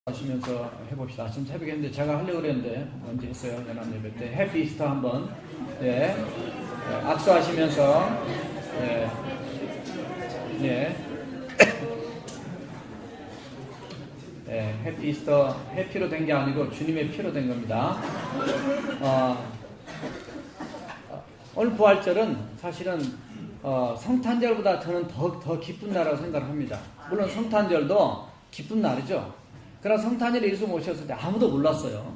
하시면서 해봅시다. 지금 새벽에 했는데 제가 하려고 그랬는데 언제 했어요? 연합 예배 때 해피 이스터 한번 악수하시면서 해피 이스터 해피로 된 게 아니고 주님의 피로 된 겁니다. 오늘 부활절은 사실은 성탄절보다 저는 더 기쁜 날이라고 생각을 합니다. 물론 성탄절도 기쁜 날이죠. 그러나 성탄절에 예수 모셨을 때 아무도 몰랐어요.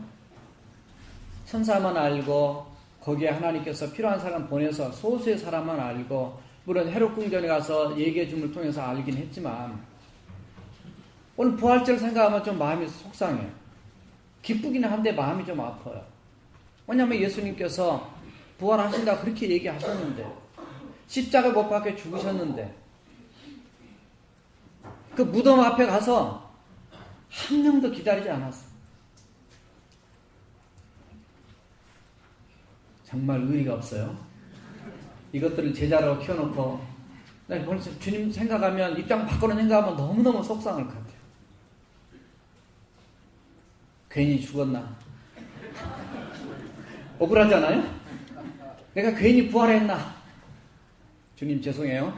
천사만 알고 거기에 하나님께서 필요한 사람 보내서 소수의 사람만 알고, 물론 헤롯 궁전에 가서 얘기해 줌을 통해서 알긴 했지만, 오늘 부활절 생각하면 좀 마음이 속상해요. 기쁘기는 한데 마음이 좀 아파요. 왜냐하면 예수님께서 부활하신다 그렇게 얘기하셨는데, 십자가 못 박혀 죽으셨는데, 그 무덤 앞에 가서 한 명도 기다리지 않았어. 정말 의리가 없어요. 이것들을 제자로 키워놓고, 벌써 주님 생각하면, 입장 바꾸는 생각하면 너무너무 속상할 것 같아요. 괜히 죽었나? 억울하잖아요? 내가 괜히 부활했나? 주님 죄송해요.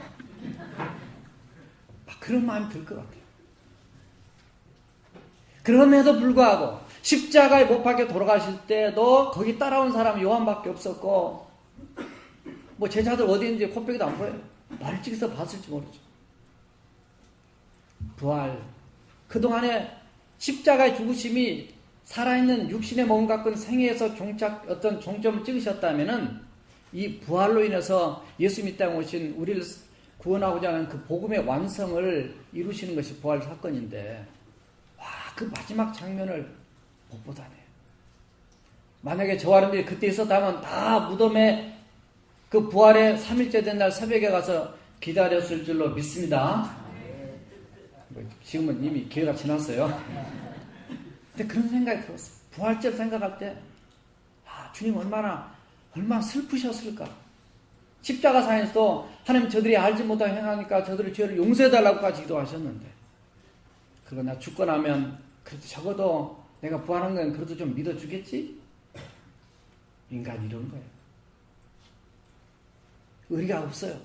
그런 마음이 들 것 같아요. 그럼에도 불구하고 십자가에 못 박혀 돌아가실 때도 거기 따라온 사람은 요한밖에 없었고, 뭐 제자들 어디 있는지 코빼기도 안 보여요. 멀찍이서 봤을지 모르죠. 부활, 그동안에 십자가의 죽으심이 살아있는 육신의 몸 갖고 생애에서 어떤 종점을 찍으셨다면은, 이 부활로 인해서 예수님 이 땅에 오신 우리를 구원하고자 하는 그 복음의 완성을 이루시는 것이 부활 사건인데, 그 마지막 장면을 못 보다네요. 만약에 저와 여러분들이 그때 있었다면 다 무덤에 그 부활의 3일째 된 날 새벽에 가서 기다렸을 줄로 믿습니다. 지금은 이미 기회가 지났어요. 근데 그런 생각이 들었어요. 부활절 생각할 때, 주님 얼마나 슬프셨을까. 십자가상에서도 하나님 저들이 알지 못하고 행하니까 저들의 죄를 용서해달라고까지 기도하셨는데, 그러나 죽고 나면 그래도 적어도 내가 부활한 건 그래도 좀 믿어주겠지? 인간이 이런 거예요. 의리가 없어요.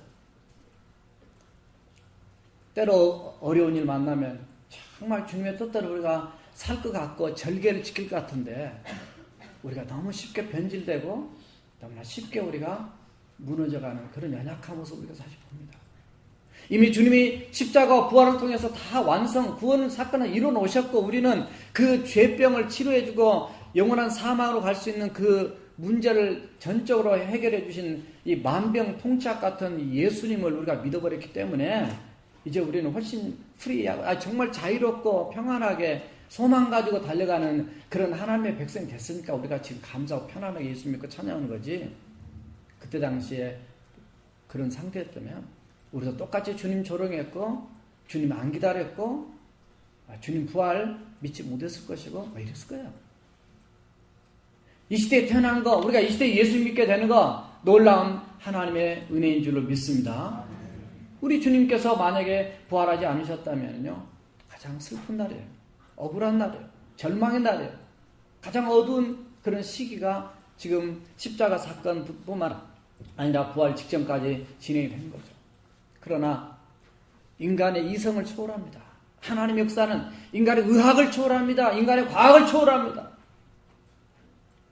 때로 어려운 일 만나면 정말 주님의 뜻대로 우리가 살 것 같고 절개를 지킬 것 같은데, 우리가 너무 쉽게 변질되고 너무나 쉽게 우리가 무너져가는 그런 연약한 모습을 우리가 사실 봅니다. 이미 주님이 십자가와 부활을 통해서 다 구원 사건을 이루어 놓으셨고, 우리는 그 죄병을 치료해주고 영원한 사망으로 갈 수 있는 그 문제를 전적으로 해결해 주신 이 만병통치약 같은 예수님을 우리가 믿어버렸기 때문에, 이제 우리는 훨씬 프리하고 정말 자유롭고 평안하게 소망 가지고 달려가는 그런 하나님의 백성이 됐으니까 우리가 지금 감사하고 편안하게 예수 믿고 찬양하는 거지, 그때 당시에 그런 상태였다면 우리도 똑같이 주님 조롱했고, 주님 안 기다렸고, 주님 부활 믿지 못했을 것이고, 이랬을 거예요. 이 시대에 태어난 거, 우리가 이 시대에 예수 믿게 되는 거 놀라운 하나님의 은혜인 줄로 믿습니다. 우리 주님께서 만약에 부활하지 않으셨다면요, 가장 슬픈 날이에요. 억울한 날이에요. 절망의 날이에요. 가장 어두운 그런 시기가 지금 십자가 사건뿐만 아니라 부활 직전까지 진행이 된 거죠. 그러나 인간의 이성을 초월합니다. 하나님의 역사는 인간의 의학을 초월합니다. 인간의 과학을 초월합니다.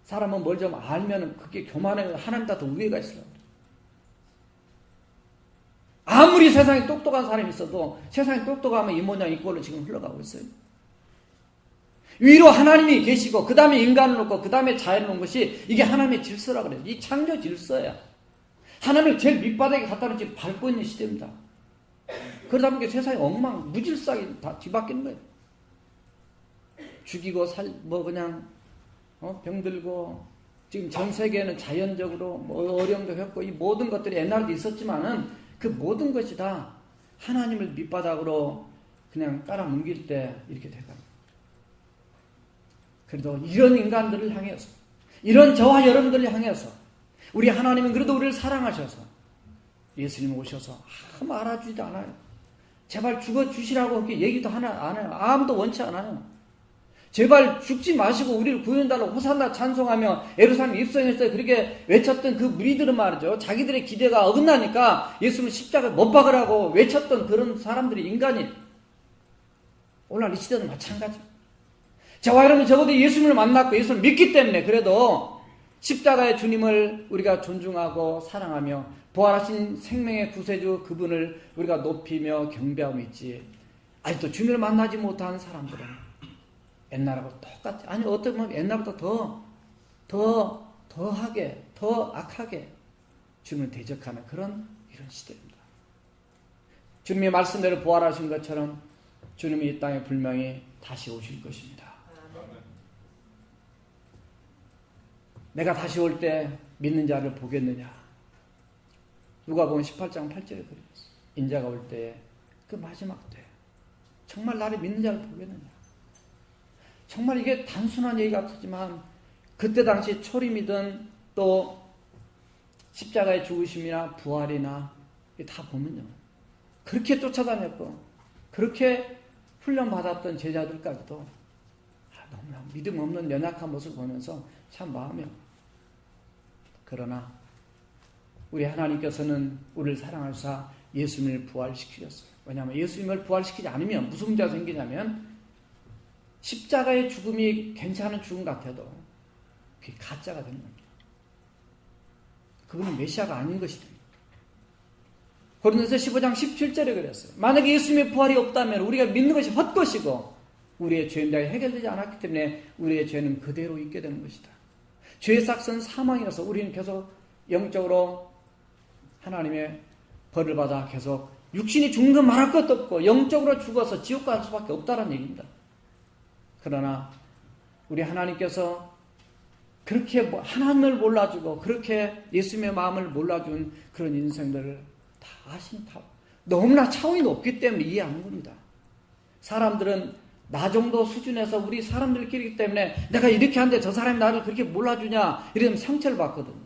사람은 뭘 좀 알면 그게 교만해요. 하나님보다 더 우위가 있어요. 아무리 세상에 똑똑한 사람이 있어도 세상에 똑똑하면 이 모양 이 꼴로 지금 흘러가고 있어요. 위로 하나님이 계시고 그 다음에 인간을 놓고 그 다음에 자연을 놓은 것이, 이게 하나님의 질서라고 그래요. 이 창조 질서야. 하나님을 제일 밑바닥에 갖다 놓지 밟고 있는 시대입니다. 그러다 보니까 세상이 무질서하게 다 뒤바뀌는 거예요. 죽이고 병들고, 지금 전 세계에는 자연적으로 어려움도 겪고, 이 모든 것들이 옛날에도 있었지만은 그 모든 것이 다 하나님을 밑바닥으로 그냥 깔아뭉길 때 이렇게 돼갑니다. 그래도 이런 인간들을 향해서, 이런 저와 여러분들을 향해서 우리 하나님은 그래도 우리를 사랑하셔서 예수님 오셔서 아무 알아주지도 않아요. 제발 죽어주시라고 이렇게 얘기도 안 해요. 아무도 원치 않아요. 제발 죽지 마시고 우리를 구원달라고 호산나 찬송하며 예루살렘 입성했어요. 그렇게 외쳤던 그 무리들은 말이죠. 자기들의 기대가 어긋나니까 예수님을 십자가에 못 박으라고 외쳤던 그런 사람들이 인간이 오늘날 이 시대는 마찬가지. 저와 여러분 적어도 예수님을 만났고 예수를 믿기 때문에 그래도 십자가의 주님을 우리가 존중하고 사랑하며 부활하신 생명의 구세주 그분을 우리가 높이며 경배하고 있지. 아직도 주님을 만나지 못한 사람들은 옛날하고 똑같아. 아니 어떻게 보면 옛날보다 더하게 더 악하게 주님을 대적하는 이런 시대입니다. 주님의 말씀대로 부활하신 것처럼 주님이 이 땅에 분명히 다시 오실 것입니다. 내가 다시 올 때 믿는 자를 보겠느냐. 누가복음 18장 8절에 그랬어. 인자가 올 때 그 마지막 때 정말 나를 믿는 자를 보겠느냐. 정말 이게 단순한 얘기 같지만 그때 당시 초림이든 또 십자가의 죽으심이나 부활이나 다 보면요. 그렇게 쫓아다녔고 그렇게 훈련받았던 제자들까지도 너무나 믿음 없는 연약한 모습을 보면서 참 마음이 그러나 우리 하나님께서는 우리를 사랑하사 예수님을 부활시키셨어요. 왜냐하면 예수님을 부활시키지 않으면 무슨 문제가 생기냐면 십자가의 죽음이 괜찮은 죽음 같아도 그게 가짜가 되는 겁니다. 그분은 메시아가 아닌 것이다. 고린도서 15장 17절에 그랬어요. 만약에 예수님의 부활이 없다면 우리가 믿는 것이 헛것이고 우리의 죄는 해결되지 않았기 때문에 우리의 죄는 그대로 있게 되는 것이다. 죄의 삭은 사망이라서 우리는 계속 영적으로 하나님의 벌을 받아 계속 육신이 죽는 건 말할 것도 없고 영적으로 죽어서 지옥 갈 수밖에 없다는 얘기입니다. 그러나 우리 하나님께서 그렇게 하나님을 몰라주고 그렇게 예수님의 마음을 몰라준 그런 인생들을 다 아신다. 너무나 차원이 높기 때문에 이해하는 겁니다. 사람들은 나 정도 수준에서 우리 사람들끼리 때문에 내가 이렇게 하는데 저 사람이 나를 그렇게 몰라주냐 이러면 상처를 받거든요.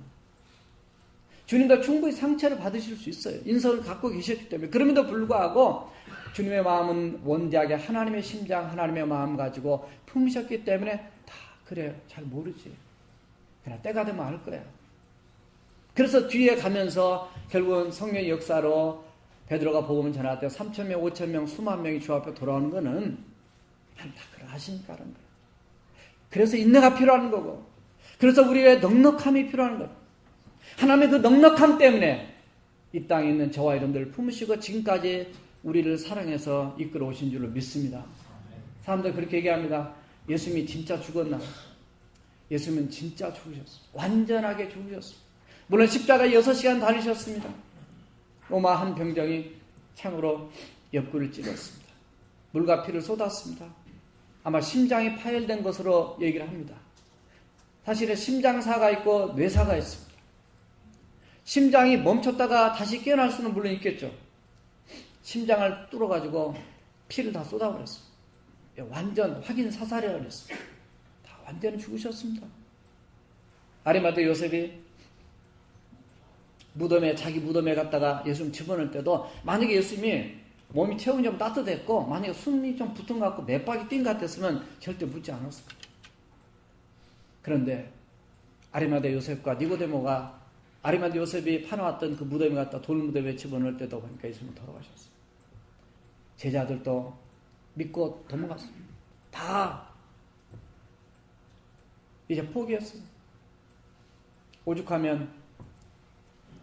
주님도 충분히 상처를 받으실 수 있어요. 인성을 갖고 계셨기 때문에. 그럼에도 불구하고 주님의 마음은 원대하게 하나님의 심장, 하나님의 마음 가지고 품으셨기 때문에 다 그래 잘 모르지. 그냥 때가 되면 알 거야. 그래서 뒤에 가면서 결국은 성령의 역사로 베드로가 복음을 전할 때 3,000명, 5,000명, 수만 명이 주 앞에 돌아오는 거는 다 그러하시니까 하는 거예요. 그래서 인내가 필요한 거고 그래서 우리의 넉넉함이 필요한 거예요. 하나님의 그 넉넉함 때문에 이 땅에 있는 저와 여러분들을 품으시고 지금까지 우리를 사랑해서 이끌어 오신 줄로 믿습니다. 사람들 그렇게 얘기합니다. 예수님이 진짜 죽었나? 예수님은 진짜 죽으셨어요. 완전하게 죽으셨어요. 물론 십자가 6시간 달리셨습니다. 로마 한 병정이 창으로 옆구리를 찔렀습니다. 물과 피를 쏟았습니다. 아마 심장이 파열된 것으로 얘기를 합니다. 사실은 심장사가 있고 뇌사가 있습니다. 심장이 멈췄다가 다시 깨어날 수는 물론 있겠죠. 심장을 뚫어가지고 피를 다 쏟아버렸어요. 완전 확인 사살이라고 그랬어요. 다 완전히 죽으셨습니다. 아리마대 요셉이 자기 무덤에 갔다가 예수님 집어넣을 때도 만약에 예수님이 몸이 체온이 좀 따뜻했고 만약에 숨이 좀 붙은 것 같고 맥박이 뛴 것 같았으면 절대 묻지 않았을 거예요. 그런데 아리마대 요셉과 니고데모가 아리마대 요셉이 파놓았던 그 무덤에 갔다 돌무덤에 집어넣을 때도 보니까 예수님은 돌아가셨어요. 제자들도 믿고 도망갔습니다. 다 이제 포기했어요. 오죽하면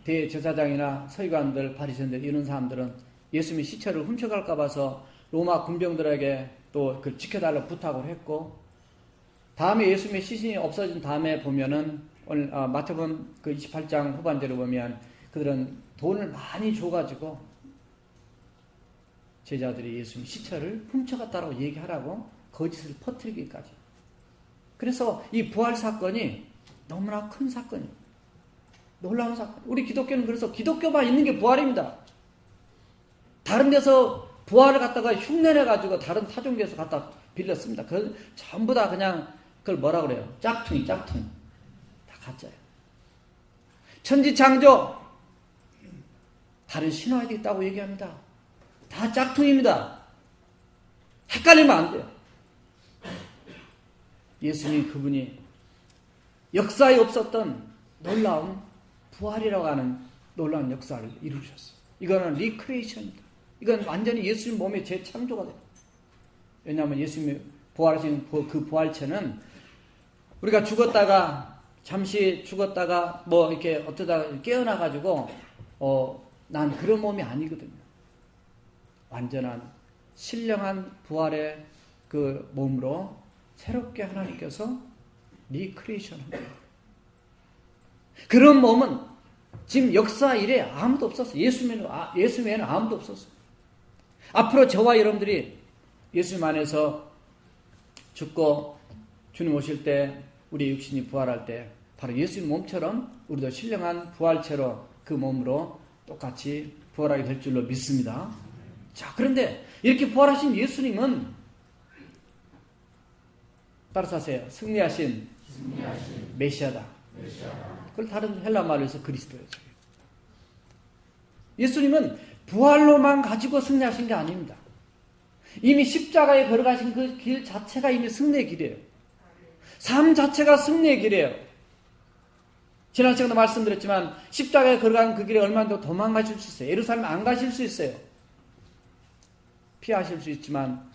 대제사장이나 서기관들, 바리새인들 이런 사람들은 예수님이 시체를 훔쳐갈까 봐서 로마 군병들에게 또 그 지켜달라고 부탁을 했고 다음에 예수님의 시신이 없어진 다음에 보면은 오늘 마태복음 그 28장 후반절을 보면 그들은 돈을 많이 줘가지고 제자들이 예수님 시체를 훔쳐갔다라고 얘기하라고 거짓을 퍼뜨리기까지. 그래서 이 부활 사건이 너무나 큰 사건이에요. 놀라운 사건. 우리 기독교는 그래서 기독교만 있는 게 부활입니다. 다른 데서 부활을 갖다가 흉내내가지고 다른 타종교에서 갖다 빌렸습니다. 그 전부 다 그냥 그걸 뭐라 그래요? 짝퉁이. 다 가짜예요. 천지창조 다른 신화에도 있다고 얘기합니다. 다 짝퉁입니다. 헷갈리면 안 돼요. 예수님이 그분이 역사에 없었던 놀라운 부활이라고 하는 놀라운 역사를 이루셨어요. 이거는 리크리에이션입니다. 이건 완전히 예수님 몸의 재창조가 돼요. 왜냐하면 예수님이 부활하신 그 부활체는 우리가 잠시 죽었다가 이렇게 어쩌다가 깨어나가지고 난 그런 몸이 아니거든요. 완전한 신령한 부활의 그 몸으로 새롭게 하나님께서 리크리에이션 합니다. 그런 몸은 지금 역사 이래 아무도 없었어요. 예수 외에는 아무도 없었어요. 앞으로 저와 여러분들이 예수님 안에서 죽고 주님 오실 때 우리 육신이 부활할 때 바로 예수님 몸처럼 우리도 신령한 부활체로 그 몸으로 똑같이 부활하게 될 줄로 믿습니다. 자, 그런데 이렇게 부활하신 예수님은 따라서 하세요. 승리하신 메시아다. 그걸 다른 헬라 말로 해서 그리스도예요. 예수님은 부활로만 가지고 승리하신 게 아닙니다. 이미 십자가에 걸어가신 그 길 자체가 이미 승리의 길이에요. 삶 자체가 승리의 길이에요. 지난 시간에 말씀드렸지만 십자가에 걸어가는 그 길에 얼마나 더 도망가실 수 있어요. 예루살렘 안 가실 수 있어요. 피하실 수 있지만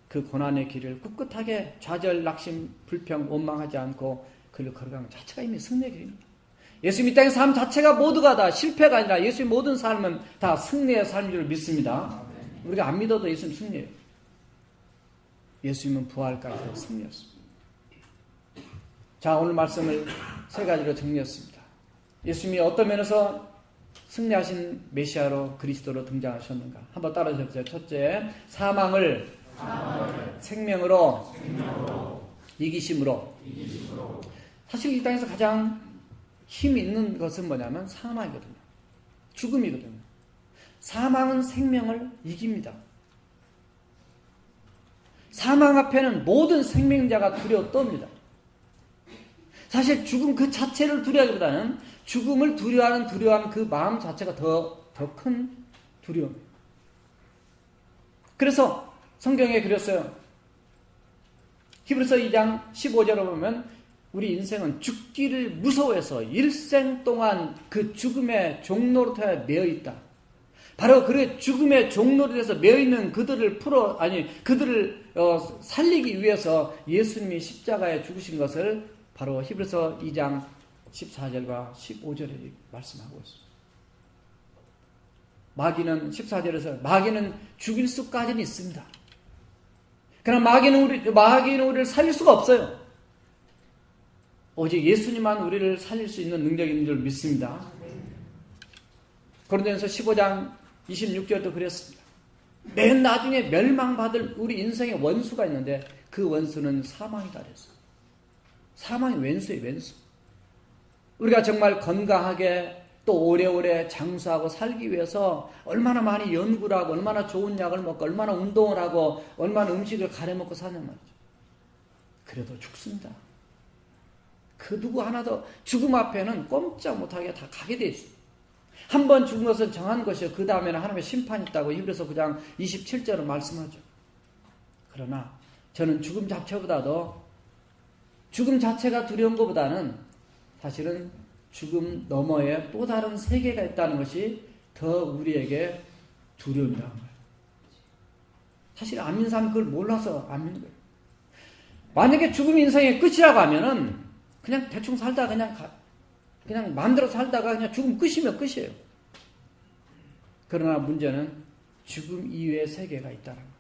그 고난의 길을 꿋꿋하게 좌절, 낙심, 불평, 원망하지 않고 그를 걸어가는 자체가 이미 승리의 길입니다. 예수님 이 땅의 삶 자체가 모두가 다 실패가 아니라 예수님 모든 삶은 다 승리의 삶인 줄 믿습니다. 우리가 안 믿어도 예수님 승리예요. 예수님은 부활까지도 승리였습니다. 자, 오늘 말씀을 세 가지로 정리했습니다. 예수님이 어떤 면에서 승리하신 메시아로 그리스도로 등장하셨는가? 한번 따라해 보세요. 첫째, 사망을 생명으로 이기심으로. 사실 이 땅에서 가장 힘 있는 것은 뭐냐면 사망이거든요. 죽음이거든요. 사망은 생명을 이깁니다. 사망 앞에는 모든 생명자가 두려워 떱니다. 사실 죽음 그 자체를 두려워하기보다는 죽음을 두려워하는 그 마음 자체가 더 큰 두려움이에요. 그래서 성경에 그랬어요. 히브리서 2장 15절에 보면 우리 인생은 죽기를 무서워해서 일생 동안 그 죽음의 종노릇에 매여 있다. 바로 그 죽음의 종노릇에서 매여 있는 그들을 살리기 위해서 예수님이 십자가에 죽으신 것을 바로 히브리서 2장 14절과 15절에 말씀하고 있습니다. 마귀는 14절에서 마귀는 죽일 수까지는 있습니다. 그러나 마귀는 우리를 살릴 수가 없어요. 오직 예수님만 우리를 살릴 수 있는 능력이 있는 줄 믿습니다. 고린도전서 15장 26절도 그랬습니다. 맨 나중에 멸망받을 우리 인생의 원수가 있는데 그 원수는 사망이다 그랬어요. 사망이 왼수예요, 왼수. 우리가 정말 건강하게 또 오래오래 장수하고 살기 위해서 얼마나 많이 연구를 하고 얼마나 좋은 약을 먹고 얼마나 운동을 하고 얼마나 음식을 가려 먹고 사냔 말이죠. 그래도 죽습니다. 그 누구 하나도 죽음 앞에는 꼼짝 못하게 다 가게 돼 있어요. 한 번 죽은 것은 정한 것이요. 그 다음에는 하나님의 심판이 있다고 히브리서 9장 27절은 말씀하죠. 그러나 저는 죽음 자체가 두려운 것보다는 사실은 죽음 너머에 또 다른 세계가 있다는 것이 더 우리에게 두려움이라는 거예요. 사실 안 믿는 사람은 그걸 몰라서 안 믿는 거예요. 만약에 죽음이 인생의 끝이라고 하면은 그냥 대충 살다가 그냥 마음대로 살다가 그냥 죽음 끝이면 끝이에요. 그러나 문제는 죽음 이외의 세계가 있다는 거예요.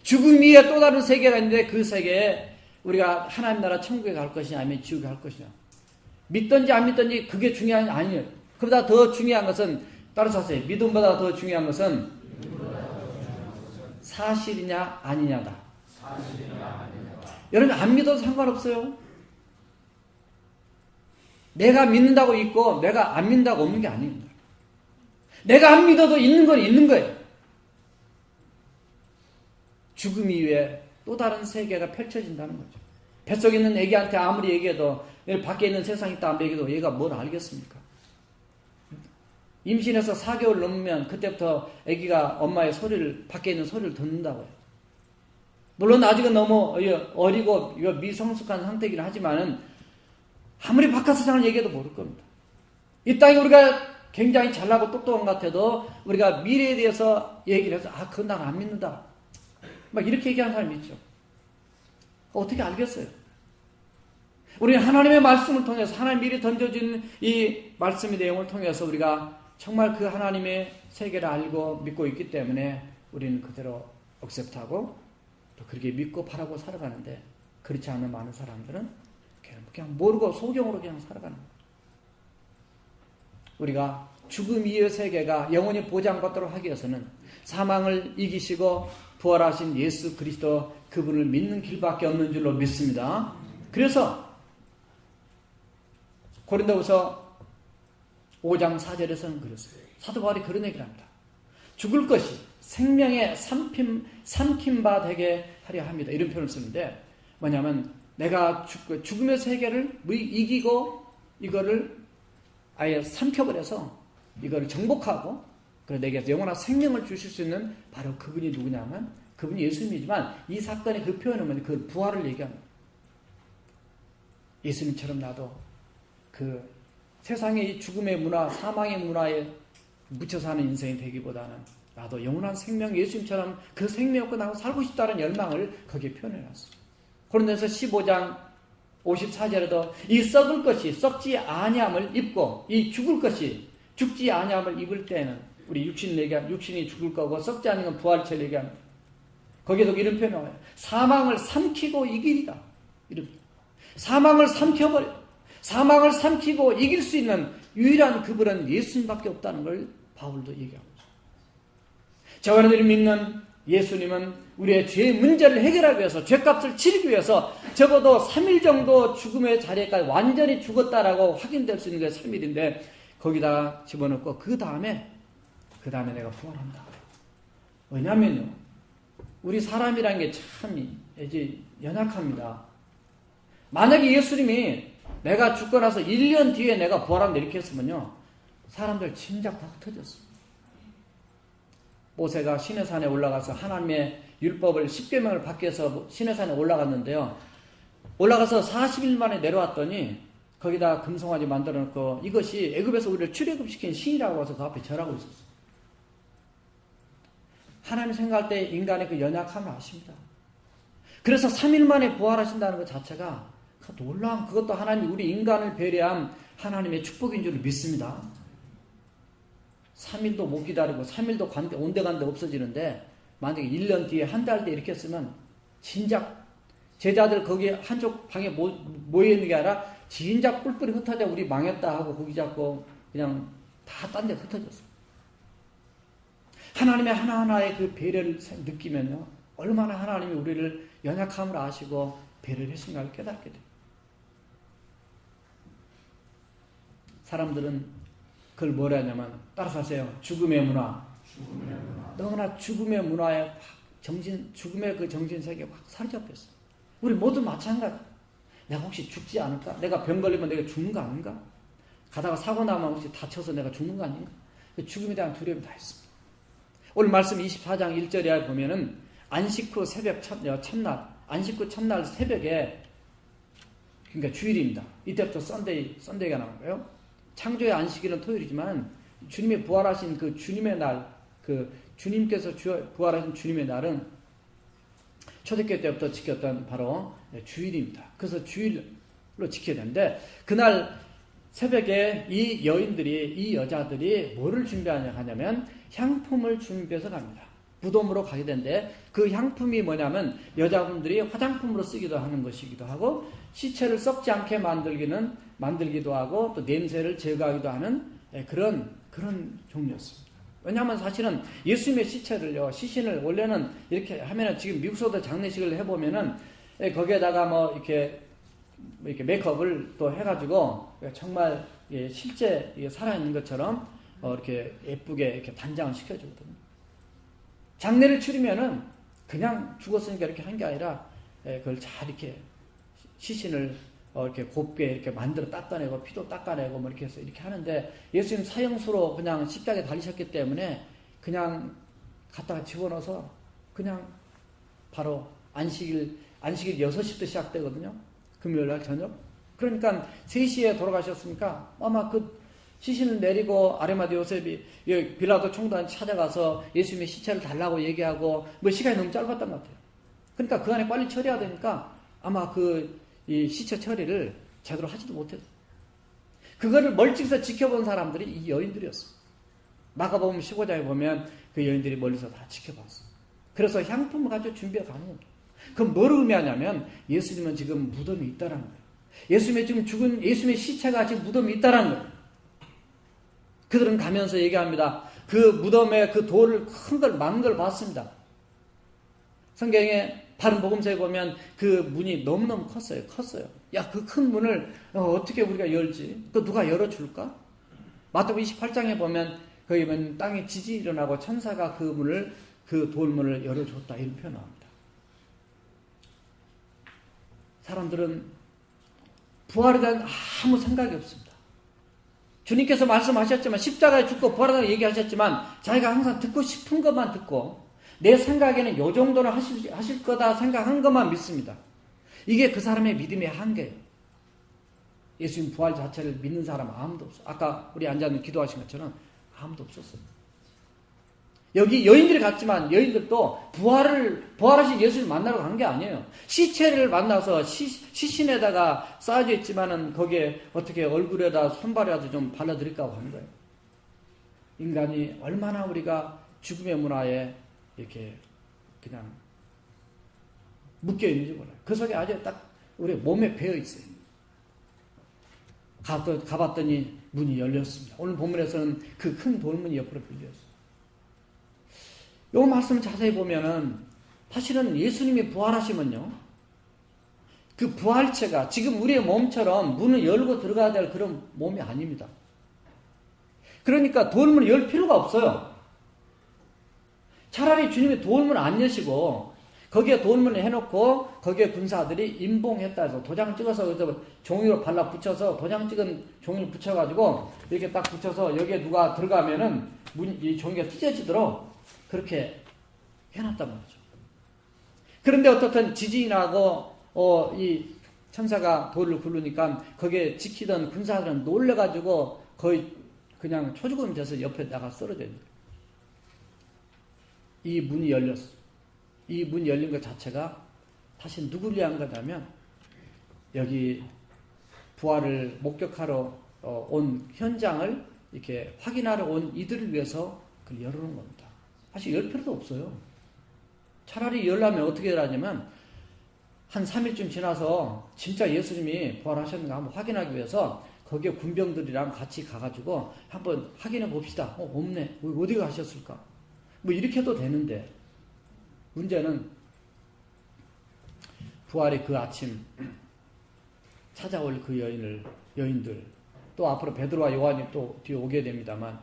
죽음 이외에 또 다른 세계가 있는데 그 세계에 우리가 하나님 나라 천국에 갈 것이냐 아니면 지옥에 갈 것이냐. 믿든지 안 믿든지 그게 중요한 게 아니에요. 그보다 더 중요한 것은 따라서 하세요. 믿음보다 더 중요한 것은 사실이냐 아니냐다. 여러분 안 믿어도 상관없어요. 내가 믿는다고 있고 내가 안 믿는다고 없는 게 아닙니다. 내가 안 믿어도 있는 건 있는 거예요. 죽음 이후에 또 다른 세계가 펼쳐진다는 거죠. 뱃속에 있는 애기한테 아무리 얘기해도 밖에 있는 세상이 있다 안 얘기해도 얘가 뭘 알겠습니까? 임신해서 4개월 넘으면 그때부터 애기가 엄마의 소리를 밖에 있는 소리를 듣는다고요. 물론 아직은 너무 어리고 미성숙한 상태이긴 하지만은 아무리 바깥 세상을 얘기해도 모를 겁니다. 이 땅에 우리가 굉장히 잘나고 똑똑한 것 같아도 우리가 미래에 대해서 얘기를 해서 그건 난 안 믿는다. 막 이렇게 얘기하는 사람이 있죠. 어떻게 알겠어요? 우리는 하나님의 말씀을 통해서 하나님 미리 던져진 이 말씀의 내용을 통해서 우리가 정말 그 하나님의 세계를 알고 믿고 있기 때문에 우리는 그대로 억셉트하고 또 그렇게 믿고 바라고 살아가는데 그렇지 않은 많은 사람들은 그냥 모르고 소경으로 그냥 살아가는 거예요. 우리가 죽음 이후의 세계가 영원히 보장받도록 하기 위해서는 사망을 이기시고 부활하신 예수 그리스도 그분을 믿는 길밖에 없는 줄로 믿습니다. 그래서 고린도후서 5장 4절에서는 그랬어요. 사도 바울이 그런 얘기를 합니다. 죽을 것이 생명의 삼킴 바 되게 하려 합니다. 이런 표현을 쓰는데 뭐냐면 내가 죽음의 세계를 이기고 이거를 아예 삼켜버려서 이거를 정복하고 그래서 내게 영원한 생명을 주실 수 있는 바로 그분이 누구냐면 그분이 예수님이지만 이 사건의 그 표현은 그 부활을 얘기합니다. 예수님처럼 나도 그 세상의 이 죽음의 문화, 사망의 문화에 묻혀 사는 인생이 되기보다는 나도 영원한 생명, 예수님처럼 그 생명 없고 나도 살고 싶다는 열망을 거기에 표현해놨어요. 고린도서 15장 54절에도 이 썩을 것이 썩지 아니함을 입고 이 죽을 것이 죽지 아니함을 입을 때는 우리 육신이 죽을 거고 썩지 않은 건 부활체를 얘기합니다. 거기에도 이런 표현이 나와요. 사망을 삼키고 이기리라. 사망을 삼켜버려. 사망을 삼키고 이길 수 있는 유일한 그분은 예수님밖에 없다는 걸 바울도 얘기하고 있어요. 저와 여러분들이 믿는 예수님은 우리의 죄의 문제를 해결하기 위해서 죄값을 치르기 위해서 적어도 3일 정도 죽음의 자리에까지 완전히 죽었다라고 확인될 수 있는 게 3일인데 거기다가 집어넣고 그 다음에 내가 부활한다. 왜냐면요 우리 사람이라는 게 참 이제 연약합니다. 만약에 예수님이 내가 죽고 나서 1년 뒤에 내가 부활한다 이렇게 했으면요 사람들 진작 다 흩어졌어. 모세가 시내산에 올라가서 하나님의 율법을 10계명을 받기 위해서 시내산에 올라갔는데요. 올라가서 40일 만에 내려왔더니 거기다 금송아지 만들어 놓고 이것이 애굽에서 우리를 출애굽시킨 신이라고 해서 그 앞에 절하고 있었어. 하나님 생각할 때 인간의 그 연약함을 아십니다. 그래서 3일 만에 부활하신다는 것 자체가 놀라운 그것도 하나님 우리 인간을 배려한 하나님의 축복인 줄 믿습니다. 3일도 못 기다리고 3일도 온데간데 없어지는데 만약에 1년 뒤에 한 달 뒤에 이렇게 했으면 진작 제자들 거기 한쪽 방에 모여있는 게 아니라 진작 뿔뿔이 흩어져 우리 망했다 하고 거기 잡고 그냥 다 딴 데 흩어졌어. 하나님의 하나하나의 그 배려를 느끼면요 얼마나 하나님이 우리를 연약함을 아시고 배려를 하신가를 깨닫게 돼요. 사람들은 그걸 뭐라 하냐면 따라서 하세요. 죽음의 문화. 너무나 죽음의 문화에 죽음의 그 정신세계에 확 사로잡혔어. 우리 모두 마찬가지. 내가 혹시 죽지 않을까? 내가 병 걸리면 내가 죽는 거 아닌가? 가다가 사고 나면 혹시 다쳐서 내가 죽는 거 아닌가? 죽음에 대한 두려움이 다 있습니다. 오늘 말씀 24장 1절에 보면은 안식 후 새벽 첫날, 안식 후 첫날 새벽에 그러니까 주일입니다. 이때부터 썬데이가 나온 거예요. 창조의 안식일은 토요일이지만 주님이 부활하신 그 주님의 날, 그 주님께서 부활하신 주님의 날은 초대교회 때부터 지켰던 바로 주일입니다. 그래서 주일로 지켜야 되는데 그날 새벽에 이 여자들이 뭐를 하냐면 향품을 준비해서 갑니다. 무덤으로 가게 되는데 그 향품이 뭐냐면 여자분들이 화장품으로 쓰기도 하는 것이기도 하고 시체를 썩지 않게 만들기도 하고 또 냄새를 제거하기도 하는 그런 종류였습니다. 왜냐하면 사실은 예수님의 시신을 원래는 이렇게 하면은 지금 미국에서도 장례식을 해보면은 거기에다가 뭐 이렇게 메이크업을 또 해가지고 정말 실제 살아있는 것처럼 이렇게 예쁘게 이렇게 단장을 시켜주거든요. 장례를 치르면은 그냥 죽었으니까 이렇게 한 게 아니라 그걸 잘 이렇게 시신을 이렇게 곱게 이렇게 만들어 닦아내고 피도 닦아내고 뭐 이렇게 해서 이렇게 하는데 예수님 사형수로 그냥 십자가에 달리셨기 때문에 그냥 갖다가 집어넣어서 그냥 바로 안식일 6시부터 시작되거든요. 금요일날 저녁. 그러니까 3시에 돌아가셨으니까 아마 그 시신을 내리고 아리마대 요셉이 빌라도 총독한 찾아가서 예수님의 시체를 달라고 얘기하고 뭐 시간이 너무 짧았던 것 같아요. 그러니까 그 안에 빨리 처리해야 되니까 아마 이 시체 처리를 제대로 하지도 못했어요. 그거를 멀찍이서 지켜본 사람들이 이 여인들이었어요. 마가복음 15장에 보면 그 여인들이 멀리서 다 지켜봤어요. 그래서 향품을 가지고 준비해 가는 겁니다. 그럼 뭘 의미하냐면 예수님은 지금 무덤이 있다는 거예요. 예수님의 지금 죽은 예수님의 시체가 지금 무덤이 있다는 거예요. 그들은 가면서 얘기합니다. 그 무덤에 그 돌을 큰 걸 막는 걸 봤습니다. 성경에 바른 복음서에 보면 그 문이 너무너무 컸어요. 야, 그 큰 문을 어떻게 우리가 열지? 그 누가 열어줄까? 마태복음 28장에 보면 거기 보면 땅에 지진이 일어나고 천사가 그 돌문을 열어줬다 이런 표현 나옵니다. 사람들은 부활에 대한 아무 생각이 없습니다. 주님께서 말씀하셨지만 십자가에 죽고 부활하다고 얘기하셨지만 자기가 항상 듣고 싶은 것만 듣고 내 생각에는 요 정도는 하실 거다 생각한 것만 믿습니다. 이게 그 사람의 믿음의 한계예요. 예수님 부활 자체를 믿는 사람은 아무도 없어요. 아까 우리 앉아있는 기도하신 것처럼 아무도 없었어요. 여기 여인들이 갔지만 여인들도 부활하신 예수를 만나러 간 게 아니에요. 시체를 만나서 시신에다가 쌓여져 있지만은 거기에 어떻게 얼굴에다 손발이라도 좀 발라드릴까 하는 거예요. 인간이 얼마나 우리가 죽음의 문화에 이렇게 그냥 묶여 있는지 몰라요. 그 속에 아주 딱 우리 몸에 배어 있어요. 가봤더니 문이 열렸습니다. 오늘 본문에서는 그 큰 돌문이 옆으로 빌렸어요. 이 말씀을 자세히 보면은 사실은 예수님이 부활하시면요, 그 부활체가 지금 우리의 몸처럼 문을 열고 들어가야 될 그런 몸이 아닙니다. 그러니까 돌문을 열 필요가 없어요. 차라리 주님이 돌문을 안 여시고 거기에 돌문을 해놓고 거기에 군사들이 임봉했다 해서 도장 찍어서 그래서 종이로 발라 붙여서 도장 찍은 종이를 붙여가지고 이렇게 딱 붙여서 여기에 누가 들어가면은 이 종이가 찢어지도록 그렇게 해놨단 말이죠. 그런데 어떻든 지진이 나고 이 천사가 돌을 굴르니까 거기에 지키던 군사들은 놀래가지고 거의 그냥 초죽음 돼서 옆에 나가 쓰러져 있는 거예요. 이 문이 열렸어. 이 문이 열린 것 자체가 사실 누구를 위한 거냐면 여기 부활을 목격하러 온 현장을 이렇게 확인하러 온 이들을 위해서 그걸 열어놓은 겁니다. 사실 열 필요도 없어요. 차라리 열려면 어떻게 하냐면 한 3일쯤 지나서 진짜 예수님이 부활하셨는가 한번 확인하기 위해서 거기에 군병들이랑 같이 가가지고 한번 확인해 봅시다. 없네. 어디 가셨을까? 뭐 이렇게 해도 되는데 문제는 부활의 그 아침 찾아올 그 여인들 또 앞으로 베드로와 요한이 또 뒤에 오게 됩니다만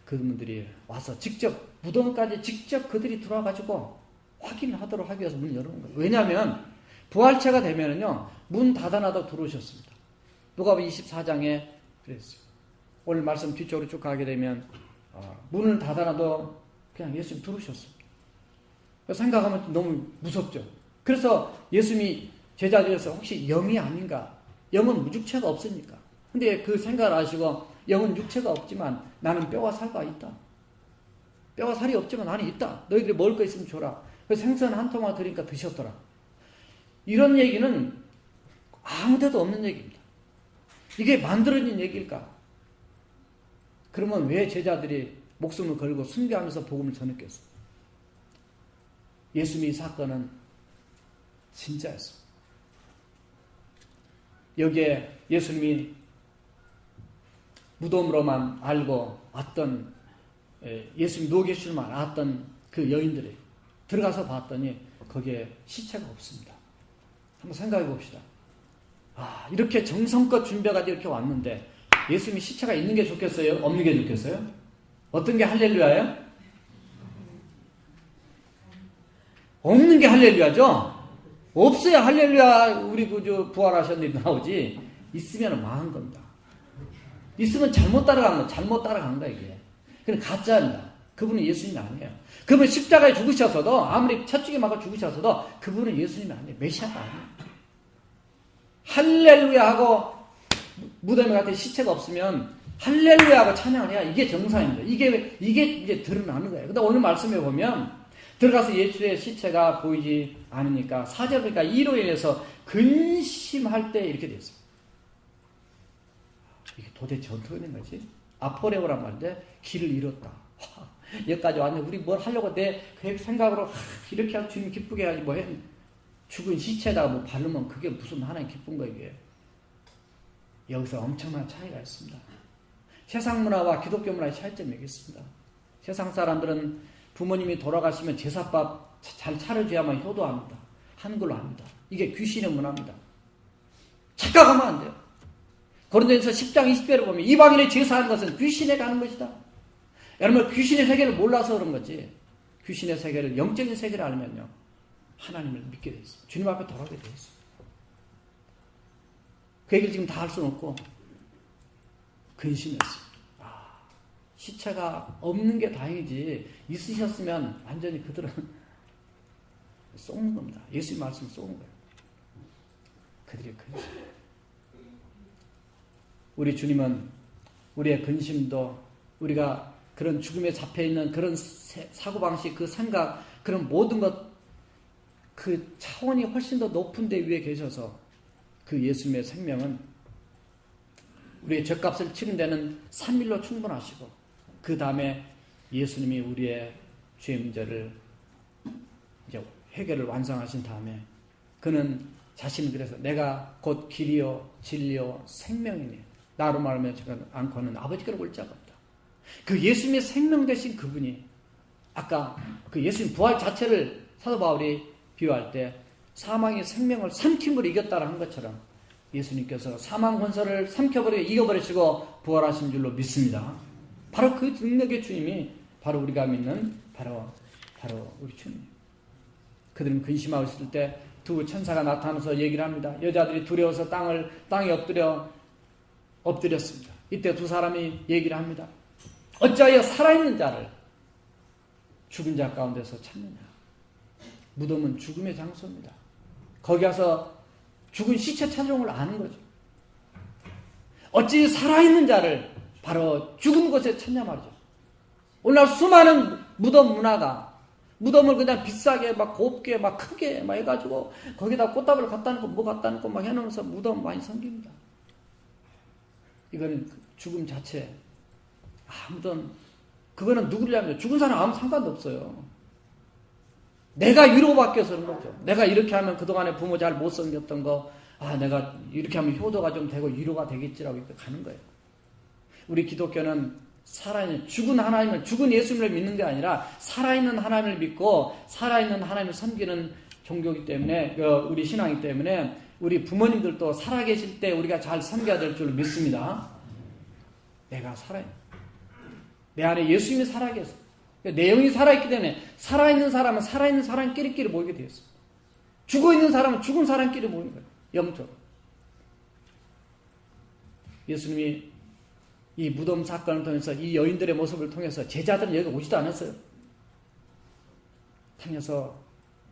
그분들이 와서 직접 무덤까지 직접 그들이 들어와가지고 확인하도록 하기 위해서 문을 열어놓은 거예요. 왜냐하면 부활체가 되면은요 문 닫아놔도 들어오셨습니다. 누가복음 24장에 그랬어요. 오늘 말씀 뒤쪽으로 쭉 가게 되면 문을 닫아놔도 그냥 예수님 들어오셨습니다. 생각하면 너무 무섭죠. 그래서 예수님이 제자들에서 혹시 영이 아닌가? 영은 육체가 없으니까. 근데 그 생각을 하시고 영은 육체가 없지만 나는 뼈와 살과 있다. 뼈와 살이 없지만 나는 있다. 너희들이 먹을 거 있으면 줘라. 그래서 생선 한 토막 드리니까 드셨더라. 이런 얘기는 아무 데도 없는 얘기입니다. 이게 만들어진 얘기일까? 그러면 왜 제자들이 목숨을 걸고 순교하면서 복음을 전했겠어? 예수님의 이 사건은 진짜였어. 여기에 예수님이 무덤으로만 알고 왔던 예수님 누워 계실 줄만 알았던 그 여인들이 들어가서 봤더니 거기에 시체가 없습니다. 한번 생각해 봅시다. 이렇게 정성껏 준비해가지고 이렇게 왔는데 예수님이 시체가 있는 게 좋겠어요? 없는 게 좋겠어요? 어떤 게 할렐루야예요? 없는 게 할렐루야죠? 없어야 할렐루야 우리 부활하셨는데 나오지. 있으면 망한 겁니다. 있으면 잘못 따라간 거야 이게. 그냥 가짜입니다. 그분은 예수님이 아니에요. 그분은 십자가에 죽으셔서도 아무리 첫 죽에 맞아 죽으셔서도 그분은 예수님이 아니에요. 메시아가 아니에요. 할렐루야 하고 무덤에 같은 시체가 없으면 할렐루야 하고 찬양을 해야 이게 정상입니다. 이게 이제 드러나는 거예요. 근데 오늘 말씀에 보면 들어가서 예수의 시체가 보이지 않으니까 4절 보니까 이로 인해서 근심할 때 이렇게 됐어요. 이게 도대체 어떻게 된 거지? 아포레오란 말인데 길을 잃었다. 여기까지 왔는데 우리 뭘 하려고 내 생각으로 이렇게 하면 주님 기쁘게 해야지 뭐 해. 죽은 시체에다가 뭐 바르면 그게 무슨 하나님 기쁜 거 이게. 여기서 엄청난 차이가 있습니다. 세상 문화와 기독교 문화의 차이점이 여기 있습니다. 세상 사람들은 부모님이 돌아가시면 제사밥 잘 차려줘야만 효도합니다. 한글로 합니다. 이게 귀신의 문화입니다. 착각하면 안 돼요. 고린도전서 10장 20절을 보면 이방인의 제사하는 것은 귀신에 가는 것이다. 여러분 귀신의 세계를 몰라서 그런 거지. 귀신의 세계를 영적인 세계를 알면요. 하나님을 믿게 돼 있어요. 주님 앞에 돌아오게 돼 있어요. 그 얘기를 지금 다 할 수는 없고 근심했어요. 시체가 없는 게 다행이지 있으셨으면 완전히 그들은 쏘는 겁니다. 예수님 말씀 쏘는 거예요. 그들의 근심. 우리 주님은 우리의 근심도 우리가 그런 죽음에 잡혀있는 그런 사고방식, 그 생각, 그런 모든 것 그 차원이 훨씬 더 높은 데 위에 계셔서 그 예수님의 생명은 우리의 죗값을 치는 데는 3일로 충분하시고 그 다음에 예수님이 우리의 죄 문제를 이제 해결을 완성하신 다음에 그는 자신이 그래서 내가 곧 길이요 진리요 생명이니 나로 말하면 제가 않고는 아버지께로 올 자가 없다. 그 예수님의 생명 되신 그분이 아까 그 예수님 부활 자체를 사도 바울이 비유할 때 사망의 생명을 삼킴으로 이겼다라 한 것처럼 예수님께서 사망 권세를 삼켜버리고 이겨버리시고 부활하신 줄로 믿습니다. 바로 그 능력의 주님이 바로 우리가 믿는 바로 우리 주님. 그들은 근심하고 있을 때 두 천사가 나타나서 얘기를 합니다. 여자들이 두려워서 땅에 엎드렸습니다. 이때 두 사람이 얘기를 합니다. 어찌하여 살아있는 자를 죽은 자 가운데서 찾느냐. 무덤은 죽음의 장소입니다. 거기 가서 죽은 시체 찾아온 걸 아는 거죠. 어찌 살아있는 자를 바로 죽은 곳에 찾냐 말이죠. 오늘날 수많은 무덤 문화가 무덤을 그냥 비싸게 막 곱게 막 크게 막 해가지고 거기다 꽃다발을 갖다 놓고 뭐 갖다 놓고 막 해놓으면서 무덤 많이 섬깁니다. 이거는 죽음 자체. 무덤 그거는 누구를 하면 죽은 사람 아무 상관도 없어요. 내가 위로받겨서 그런 거죠. 내가 이렇게 하면 그동안에 부모 잘 못 섬겼던 거, 내가 이렇게 하면 효도가 좀 되고 위로가 되겠지라고 이렇게 가는 거예요. 우리 기독교는 살아있는, 죽은 하나님을, 죽은 예수님을 믿는 게 아니라 살아있는 하나님을 믿고 살아있는 하나님을 섬기는 종교이기 때문에, 우리 신앙이기 때문에 우리 부모님들도 살아계실 때 우리가 잘 섬겨야 될 줄 믿습니다. 내가 내 안에 예수님이 살아계세요. 내용이 살아있기 때문에 살아있는 사람은 살아있는 사람끼리 모이게 되어 있어요. 죽어있는 사람은 죽은 사람끼리 모이는 거예요. 영적으로. 예수님이 이 무덤 사건을 통해서 이 여인들의 모습을 통해서 제자들은 여기 오지도 않았어요. 통해서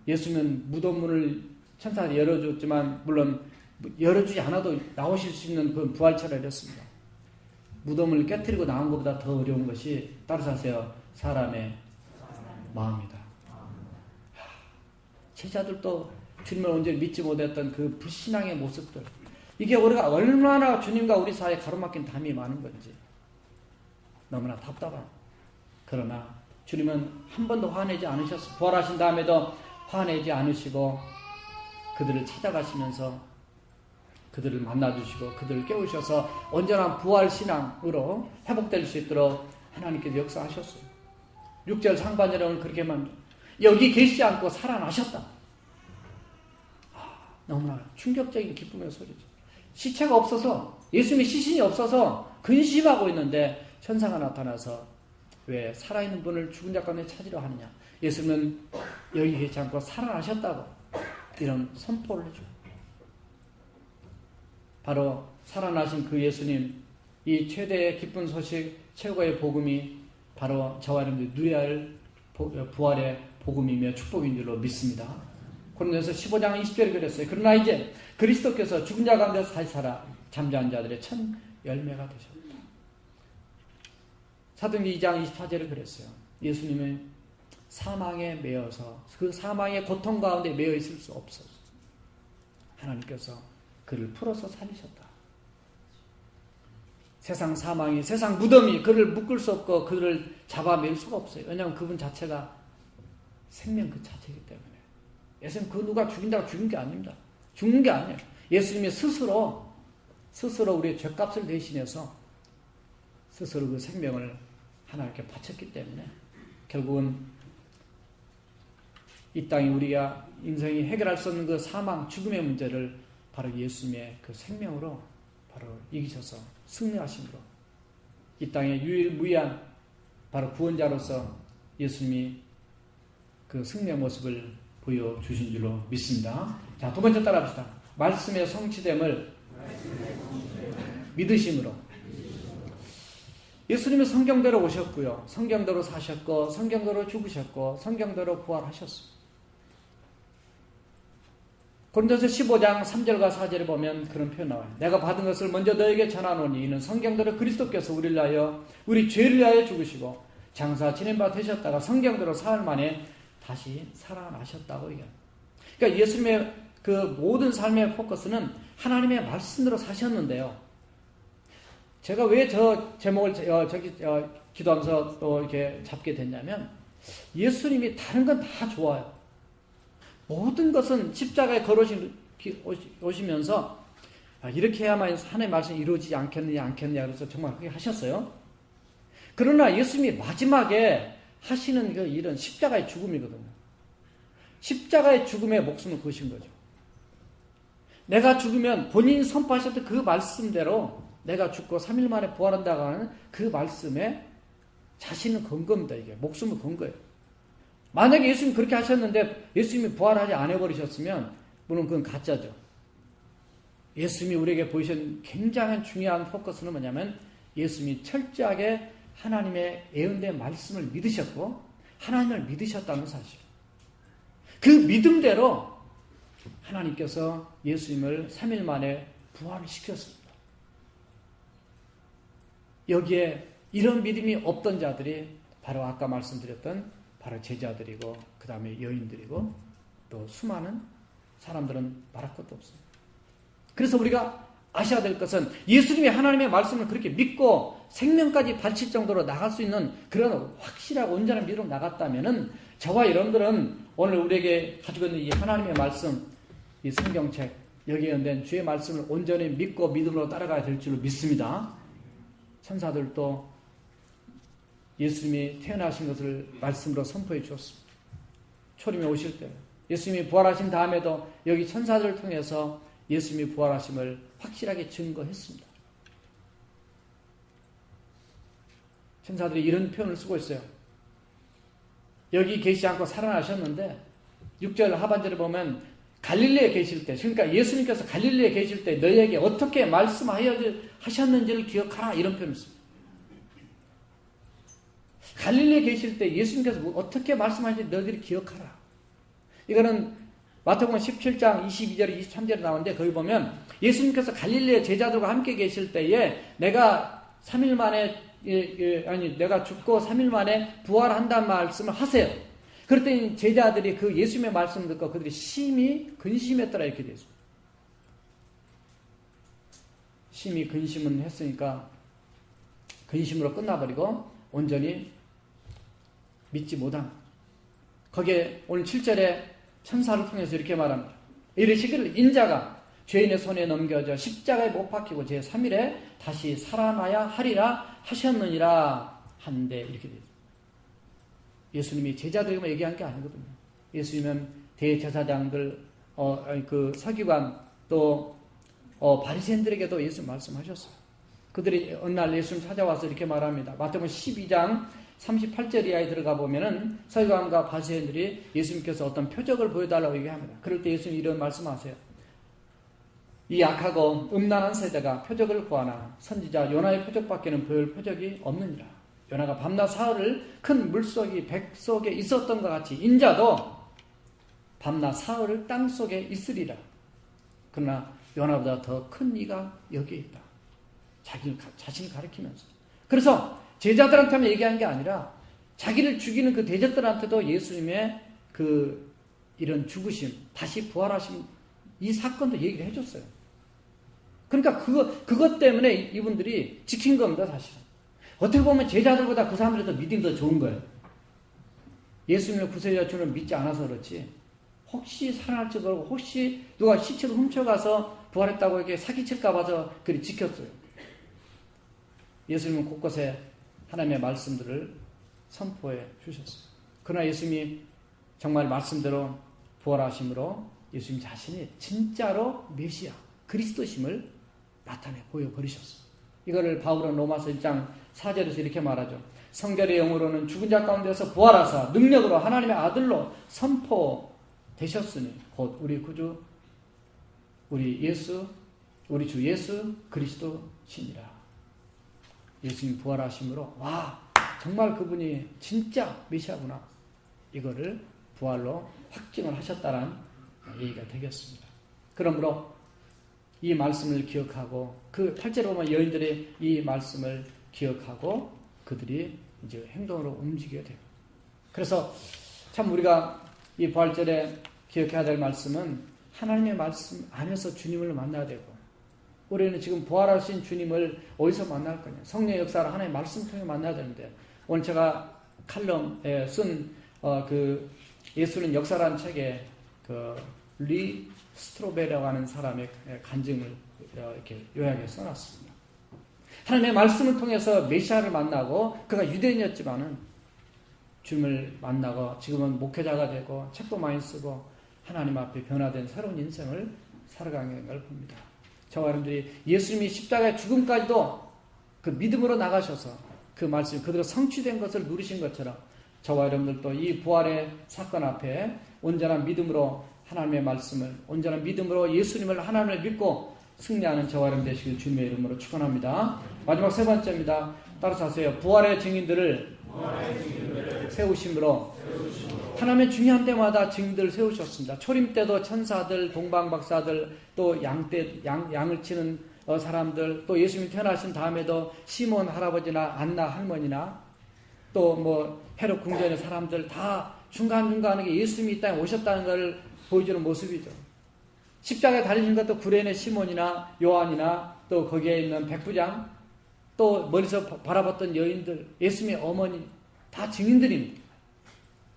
예수님은 무덤 문을 천사들이 열어줬지만 물론 열어주지 않아도 나오실 수 있는 그 부활체를 이뤘습니다. 무덤을 깨트리고 나온 것보다 더 어려운 것이 따라서 사람의 마음이다. 제자들도 주님을 온전히 믿지 못했던 그 불신앙의 모습들. 이게 우리가 얼마나 주님과 우리 사이에 가로막힌 담이 많은 건지 너무나 답답한. 그러나 주님은 한 번도 화내지 않으셨어요. 부활하신 다음에도 화내지 않으시고 그들을 찾아가시면서 그들을 만나주시고 그들을 깨우셔서 온전한 부활신앙으로 회복될 수 있도록 하나님께서 역사하셨어요. 6절 상반절은 그렇게 말합니다. 여기 계시지 않고 살아나셨다. 너무나 충격적인 기쁨의 소리죠. 시체가 없어서 예수님의 시신이 없어서 근심하고 있는데 천사가 나타나서 왜 살아있는 분을 죽은 자 가운데 찾으려 하느냐. 예수님은 여기 계시지 않고 살아나셨다고 이런 선포를 해줘요. 바로 살아나신 그 예수님, 이 최대의 기쁜 소식, 최고의 복음이 바로 저와 여러분들이 누려야 할 부활의 복음이며 축복인 줄로 믿습니다. 고린도서 15장 20절에 그랬어요. 그러나 이제 그리스도께서 죽은 자 가운데서 다시 살아 잠자는 자들의 첫 열매가 되셨다. 사도행전 2장 24절에 그랬어요. 예수님은 사망에 매여서 그 사망의 고통 가운데 매여 있을 수 없었어요. 하나님께서 그를 풀어서 살리셨다. 세상 사망이, 세상 무덤이 그를 묶을 수 없고 그를 잡아맬 수가 없어요. 왜냐하면 그분 자체가 생명 그 자체이기 때문에. 예수님 그 누가 죽인다고 죽은 게 아닙니다. 죽는 게 아니에요. 예수님이 스스로 우리의 죄값을 대신해서 스스로 그 생명을 하나님께 바쳤기 때문에 결국은 이 땅에 우리가 인생이 해결할 수 없는 그 사망, 죽음의 문제를 바로 예수님의 그 생명으로 바로 이기셔서 승리하심으로 이 땅에 유일무이한 바로 구원자로서 예수님이 그 승리의 모습을 보여주신 줄로 믿습니다. 자, 두 번째 따라합시다. 말씀의 성취됨을 믿으심으로. 예수님은 성경대로 오셨고요. 성경대로 사셨고 성경대로 죽으셨고 성경대로 부활하셨습니다. 고린도서 15장 3절과 4절에 보면 그런 표현 나와요. 내가 받은 것을 먼저 너에게 전하노니 이는 성경대로 그리스도께서 우리를 위하여 우리 죄를 위하여 죽으시고 장사 지낸 바 되셨다가 성경대로 사흘 만에 다시 살아나셨다고 얘기합니다. 그러니까 예수님의 그 모든 삶의 포커스는 하나님의 말씀대로 사셨는데요. 제가 왜 저 제목을 기도하면서 또 이렇게 잡게 됐냐면 예수님이 다른 건 다 좋아요. 모든 것은 십자가에 걸어오시면서 이렇게 해야만 하나님의 말씀이 이루어지지 않겠느냐 그래서 정말 그렇게 하셨어요. 그러나 예수님이 마지막에 하시는 그 일은 십자가의 죽음이거든요. 십자가의 죽음의 목숨을 거신 거죠. 내가 죽으면 본인이 선포하셨던 그 말씀대로 내가 죽고 3일 만에 부활한다고 하는 그 말씀에 자신을 건 겁니다. 이게 목숨을 건 거예요. 만약에 예수님이 그렇게 하셨는데 예수님이 부활하지 않아 버리셨으면 물론 그건 가짜죠. 예수님이 우리에게 보이신 굉장히 중요한 포커스는 뭐냐면 예수님이 철저하게 하나님의 예언된 말씀을 믿으셨고 하나님을 믿으셨다는 사실. 그 믿음대로 하나님께서 예수님을 3일 만에 부활을 시켰습니다. 여기에 이런 믿음이 없던 자들이 바로 아까 말씀드렸던 바로 제자들이고 그 다음에 여인들이고 또 수많은 사람들은 말할 것도 없습니다. 그래서 우리가 아셔야 될 것은 예수님이 하나님의 말씀을 그렇게 믿고 생명까지 바칠 정도로 나갈 수 있는 그런 확실하고 온전한 믿음으로 나갔다면은 저와 여러분들은 오늘 우리에게 가지고 있는 이 하나님의 말씀, 이 성경책, 여기에 있는 주의 말씀을 온전히 믿고 믿음으로 따라가야 될 줄로 믿습니다. 천사들도 예수님이 태어나신 것을 말씀으로 선포해 주었습니다. 초림에 오실 때 예수님이 부활하신 다음에도 여기 천사들을 통해서 예수님이 부활하심을 확실하게 증거했습니다. 천사들이 이런 표현을 쓰고 있어요. 여기 계시지 않고 살아나셨는데 6절 하반절에 보면 갈릴리에 계실 때, 그러니까 예수님께서 갈릴리에 계실 때 너희에게 어떻게 말씀하셨는지를 기억하라 이런 표현을 씁니다. 갈릴리에 계실 때 예수님께서 어떻게 말씀하셨는지 너희들이 기억하라. 이거는 마태복음 17장 22절 23절에 나오는데 거기 보면 예수님께서 갈릴리의 제자들과 함께 계실 때에 내가 3일 만에 내가 죽고 3일 만에 부활한다는 말씀을 하세요. 그랬더니 제자들이 그 예수님의 말씀을 듣고 그들이 심히 근심했더라 이렇게 되어 있습니다. 심히 근심은 했으니까 근심으로 끝나버리고 온전히 믿지 못한. 거기에 오늘 7절에 천사를 통해서 이렇게 말합니다. 이르시기를 인자가 죄인의 손에 넘겨져 십자가에 못 박히고 제3일에 다시 살아나야 하리라 하셨느니라 한데 이렇게 되죠. 예수님이 제자들에게만 얘기한 게 아니거든요. 예수님은 대제사장들, 그 서기관 또 바리새인들에게도 예수 말씀하셨어요. 그들이 어느 날 예수님 찾아와서 이렇게 말합니다. 마태복음 12장 38절 이하에 들어가 보면은 서기관과 바리새인들이 예수님께서 어떤 표적을 보여달라고 얘기합니다. 그럴 때 예수님 이런 말씀하세요. 이 악하고 음란한 세대가 표적을 구하나 선지자 요나의 표적밖에는 보일 표적이 없느니라. 요나가 밤낮 사흘을 큰 물속이 백 속에 있었던 것 같이 인자도 밤낮 사흘을 땅 속에 있으리라. 그러나 요나보다 더 큰 이가 여기에 있다. 자신을 가리키면서. 그래서 제자들한테만 얘기한 게 아니라 자기를 죽이는 그 대적들한테도 예수님의 그 이런 죽으심, 다시 부활하심, 이 사건도 얘기를 해줬어요. 그러니까 그것 때문에 이분들이 지킨 겁니다, 사실은. 어떻게 보면 제자들보다 그 사람들이 더 믿음이 더 좋은 거예요. 예수님을 구세주와 주는 믿지 않아서 그렇지. 혹시 살아날지 모르고 혹시 누가 시체를 훔쳐가서 부활했다고 이렇게 사기칠까 봐서 그리 지켰어요. 예수님은 곳곳에 하나님의 말씀들을 선포해 주셨어요. 그러나 예수님이 정말 말씀대로 부활하심으로 예수님 자신이 진짜로 메시아, 그리스도심을 나타내 보여버리셨어요. 이거를 바울은 로마서 1장 4절에서 이렇게 말하죠. 성결의 영으로는 죽은 자 가운데서 부활하사 능력으로 하나님의 아들로 선포되셨으니 곧 우리 구주 우리 주 예수 그리스도시니라. 예수님 부활하심으로 와 정말 그분이 진짜 메시아구나. 이거를 부활로 확증을 하셨다는 얘기가 되겠습니다. 그러므로 이 말씀을 기억하고 그 8절에 보면 여인들이 이 말씀을 기억하고 그들이 이제 행동으로 움직여야 돼요. 그래서 참 우리가 이 부활절에 기억해야 될 말씀은 하나님의 말씀 안에서 주님을 만나야 되고 우리는 지금 부활하신 주님을 어디서 만날 거냐. 성령의 역사를 하나님의 말씀 통해 만나야 되는데 오늘 제가 칼럼에 쓴 그 예수는 역사라는 책에 그 리 스트로베라고 하는 사람의 간증을 이렇게 요약해 써놨습니다. 하나님의 말씀을 통해서 메시아를 만나고 그가 유대인이었지만은 주님을 만나고 지금은 목회자가 되고 책도 많이 쓰고 하나님 앞에 변화된 새로운 인생을 살아가는 걸 봅니다. 저와 여러분들이 예수님이 십자가의 죽음까지도 그 믿음으로 나가셔서 그 말씀이 그대로 성취된 것을 누리신 것처럼 저와 여러분들도 이 부활의 사건 앞에 온전한 믿음으로 하나님의 말씀을 온전한 믿음으로 예수님을 하나님을 믿고 승리하는 저와 여러분 되시길 주님의 이름으로 축원합니다. 마지막 세 번째입니다. 따라서 하세요. 부활의 증인들을 세우심으로 하나님의 중요한 때마다 증인들을 세우셨습니다. 초림 때도 천사들, 동방박사들, 또 양을 치는 사람들, 또 예수님이 태어나신 다음에도 시몬 할아버지나 안나 할머니나 또 뭐 헤롯 궁전의 사람들 다 중간중간에 예수님이 이 땅에 오셨다는 걸 보여주는 모습이죠. 십자가에 달리신 것도 구레네 시몬이나 요한이나 또 거기에 있는 백부장 또 멀리서 바라봤던 여인들, 예수님의 어머니 다 증인들입니다.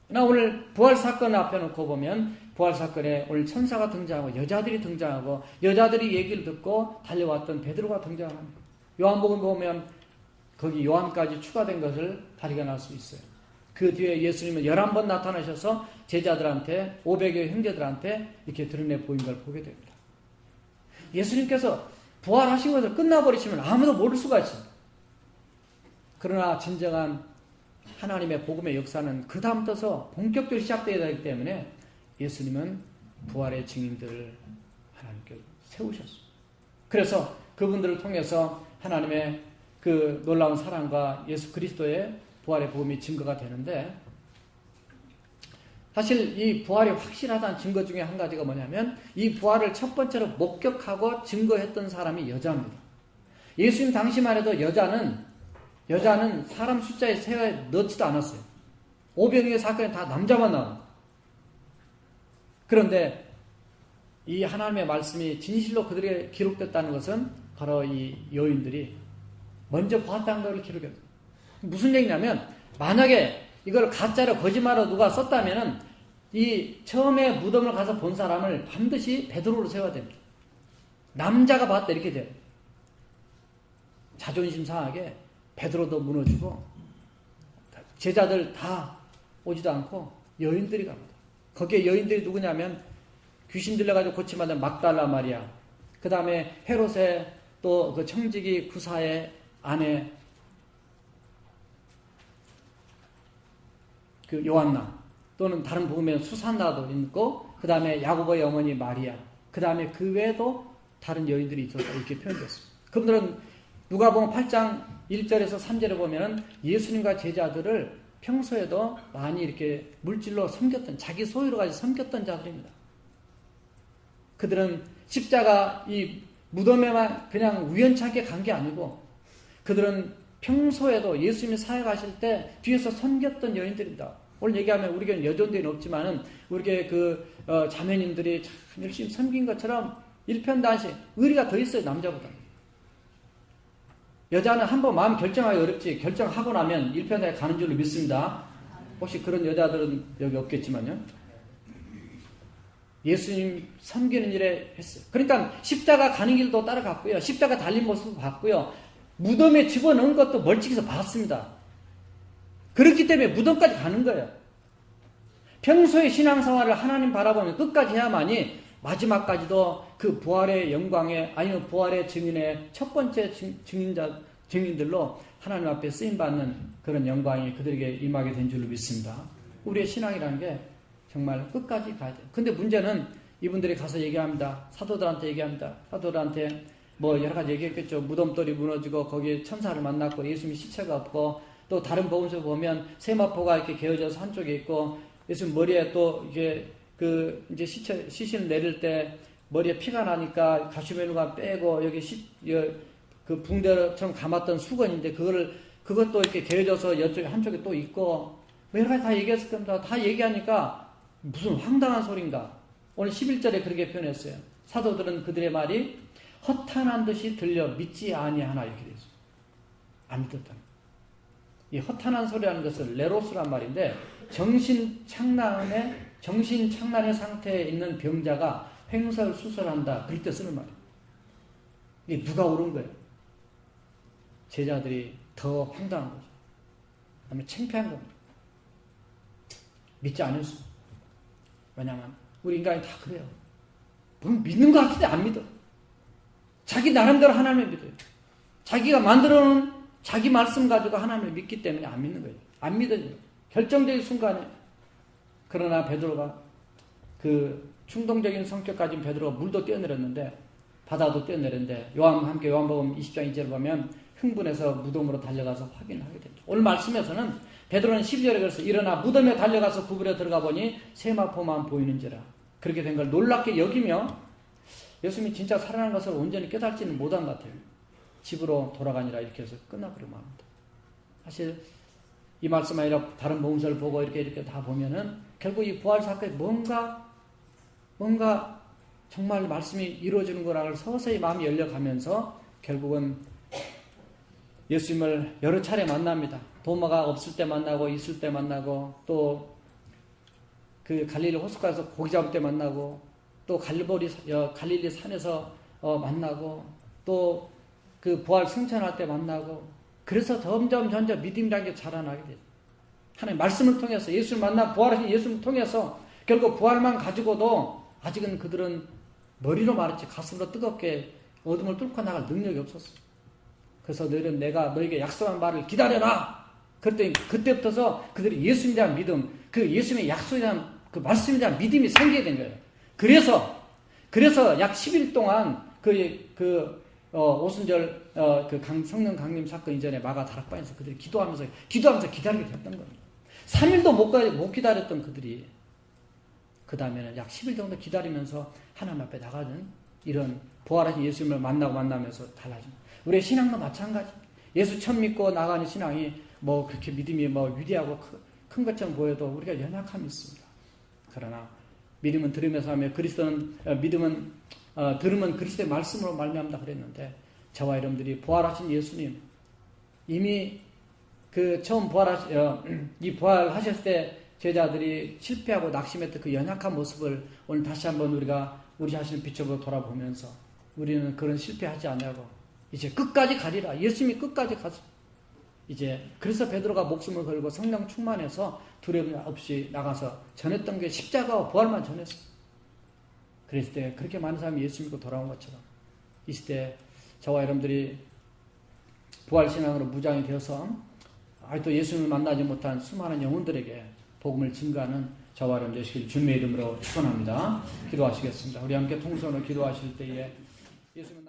그러나 오늘 부활 사건을 앞에 놓고 보면 부활 사건에 오늘 천사가 등장하고 여자들이 등장하고 여자들이 얘기를 듣고 달려왔던 베드로가 등장합니다. 요한복음 보면 거기 요한까지 추가된 것을 발견할 수 있어요. 그 뒤에 예수님은 11번 나타나셔서 제자들한테 500여 형제들한테 이렇게 드러내 보인 걸 보게 됩니다. 예수님께서 부활하신 것을 끝나버리시면 아무도 모를 수가 있어요. 그러나 진정한 하나님의 복음의 역사는 그 다음부터 본격적으로 시작되어야 되기 때문에 예수님은 부활의 증인들을 하나님께 세우셨어요. 그래서 그분들을 통해서 하나님의 그 놀라운 사랑과 예수 그리스도의 부활의 복음이 증거가 되는데 사실 이 부활이 확실하다는 증거 중에 한 가지가 뭐냐면 이 부활을 첫 번째로 목격하고 증거했던 사람이 여자입니다. 예수님 당시만 해도 여자는 사람 숫자에 세에 넣지도 않았어요. 오병이의 사건에 다 남자만 나옵니다. 그런데 이 하나님의 말씀이 진실로 그들에게 기록됐다는 것은 바로 이 여인들이 먼저 보았다는 것을 기록했어요. 무슨 얘기냐면 만약에 이걸 가짜로 거짓말로 누가 썼다면은 이 처음에 무덤을 가서 본 사람을 반드시 베드로로 세워야 됩니다. 남자가 봤다 이렇게 돼요. 자존심 상하게 베드로도 무너지고 제자들 다 오지도 않고 여인들이 갑니다. 거기에 여인들이 누구냐면 귀신 들려가지고 고침받은 막달라 마리아, 그 다음에 헤롯의 또 그 청지기 구사의 아내 그 요한나, 또는 다른 복음에 수산나도 있고, 그 다음에 야고보의 어머니 마리아, 그 다음에 그 외에도 다른 여인들이 있었다 이렇게 표현됐습니다. 그분들은 누가복음 8장 1절에서 3절에 보면은 예수님과 제자들을 평소에도 많이 이렇게 물질로 섬겼던, 자기 소유로 가지고 섬겼던 자들입니다. 그들은 십자가 이 무덤에만 그냥 우연찮게 간 게 아니고 그들은 평소에도 예수님이 사역하실 때 뒤에서 섬겼던 여인들입니다. 오늘 얘기하면 우리 교회는 여전대는 없지만은 우리 교회 자매님들이 참 열심히 섬긴 것처럼 일편단심 의리가 더 있어요, 남자보다. 여자는 한번 마음 결정하기 어렵지, 결정하고 나면 일편단에 가는 줄로 믿습니다. 혹시 그런 여자들은 여기 없겠지만요. 예수님 섬기는 일에 했어요. 그러니까 십자가 가는 길도 따라갔고요. 십자가 달린 모습도 봤고요. 무덤에 집어넣은 것도 멀찍이서 봤습니다. 그렇기 때문에 무덤까지 가는 거예요. 평소에 신앙생활을 하나님 바라보면 끝까지 해야만이 마지막까지도 그 부활의 영광에, 아니면 부활의 증인의 첫 번째 증인들로 하나님 앞에 쓰임받는 그런 영광이 그들에게 임하게 된 줄로 믿습니다. 우리의 신앙이라는 게 정말 끝까지 가야 돼요. 근데 문제는 이분들이 가서 얘기합니다. 사도들한테 얘기합니다. 사도들한테 뭐 여러 가지 얘기했겠죠. 무덤돌이 무너지고 거기에 천사를 만났고 예수님 시체가 없고, 또 다른 복음서 보면 세마포가 이렇게 개어져서 한쪽에 있고, 예수님 머리에 또 이게 이제 시신을 내릴 때 머리에 피가 나니까 가시면누가 빼고 여기 그 붕대처럼 감았던 수건인데 그것도 이렇게 개어져서 이쪽에 한쪽에 또 있고, 뭐 여러 가지 다 얘기했을 겁니다. 다 얘기하니까 무슨 황당한 소린가. 오늘 11절에 그렇게 표현했어요. 사도들은 그들의 말이 허탄한 듯이 들려 믿지 아니하나, 이렇게 되어 있어요. 안 믿었다. 이 허탄한 소리라는 것은 레로스란 말인데, 정신착란의 상태에 있는 병자가 횡설수설한다, 그럴 때 쓰는 말이에요. 이게 누가 옳은 거예요? 제자들이 더 황당한 거죠. 그다음에 창피한 겁니다. 믿지 않았어. 왜냐하면 우리 인간이 다 그래요. 뭘 믿는 것 같은데 안 믿어. 자기 나름대로 하나님을 믿어요. 자기가 만들어놓은 자기 말씀 가지고 하나님을 믿기 때문에 안 믿는 거예요. 안 믿어요. 결정적인 순간에. 그러나 베드로가 그 충동적인 성격 가진 베드로가 물도 뛰어내렸는데, 바다도 뛰어내렸는데, 함께 요한복음 20장 2절을 보면 흥분해서 무덤으로 달려가서 확인하게 됩니다. 오늘 말씀에서는 베드로는 12절에 그래서 일어나 무덤에 달려가서 구부려 들어가 보니 세마포만 보이는지라. 그렇게 된 걸 놀랍게 여기며 예수님이 진짜 살아난 것을 온전히 깨닫지는 못한 것 같아요. 집으로 돌아가니라, 이렇게 해서 끝나버리고 합니다. 사실 이 말씀 아니라 다른 복음서를 보고 이렇게 다 보면은 결국 이 부활 사건이 뭔가 정말 말씀이 이루어지는 거라고 서서히 마음이 열려가면서 결국은 예수님을 여러 차례 만납니다. 도마가 없을 때 만나고 있을 때 만나고, 또 그 갈릴리 호숫가에서 고기 잡을 때 만나고, 또 갈릴리 산에서 만나고, 또 그 부활 승천할 때 만나고, 그래서 점점 믿음이라는 게 자라나게 돼요. 하나님 말씀을 통해서 예수를 만나 부활하신 예수를 통해서 결국 부활만 가지고도 아직은 그들은 머리로 말했지 가슴으로 뜨겁게 어둠을 뚫고 나갈 능력이 없었어. 그래서 너희는 내가 너에게 약속한 말을 기다려라. 그랬더니 그때부터서 그들이 예수님에 대한 믿음, 그 예수님의 약속에 대한 그 말씀에 대한 믿음이 생기게 된 거예요. 그래서 약 10일 동안 오순절 성령 강림 사건 이전에 마가 다락방에서 그들이 기도하면서 기다리게 됐던 겁니다. 3일도 못 기다렸던 그들이 그 다음에는 약 10일 정도 기다리면서 하나님 앞에 나가는 이런 부활하신 예수님을 만나면서 달라집니다. 우리의 신앙도 마찬가지. 예수 처음 믿고 나가는 신앙이 뭐 그렇게 믿음이 뭐 위대하고 큰 것처럼 보여도 우리가 연약함이 있습니다. 그러나 믿음은 들으면서 하며 믿음은 들으면 그리스도의 말씀으로 말미암다 그랬는데, 저와 여러분들이 부활하신 예수님, 이미 처음 부활하셨을 때 제자들이 실패하고 낙심했던 그 연약한 모습을 오늘 다시 한번 우리가 우리 자신을 비춰보고 돌아보면서 우리는 그런 실패하지 않냐고 이제 끝까지 가리라. 예수님이 끝까지 가서 이제 그래서 베드로가 목숨을 걸고 성령 충만해서 두려움 없이 나가서 전했던 게 십자가와 부활만 전했어. 그랬을 때 그렇게 많은 사람이 예수 믿고 돌아온 것처럼 이 시대에 저와 여러분들이 부활신앙으로 무장이 되어서 아직도 예수님을 만나지 못한 수많은 영혼들에게 복음을 증거하는 저와 여러분 되시길 주님의 이름으로 축원합니다. 기도하시겠습니다. 우리 함께 통성으로 기도하실 때에 예수님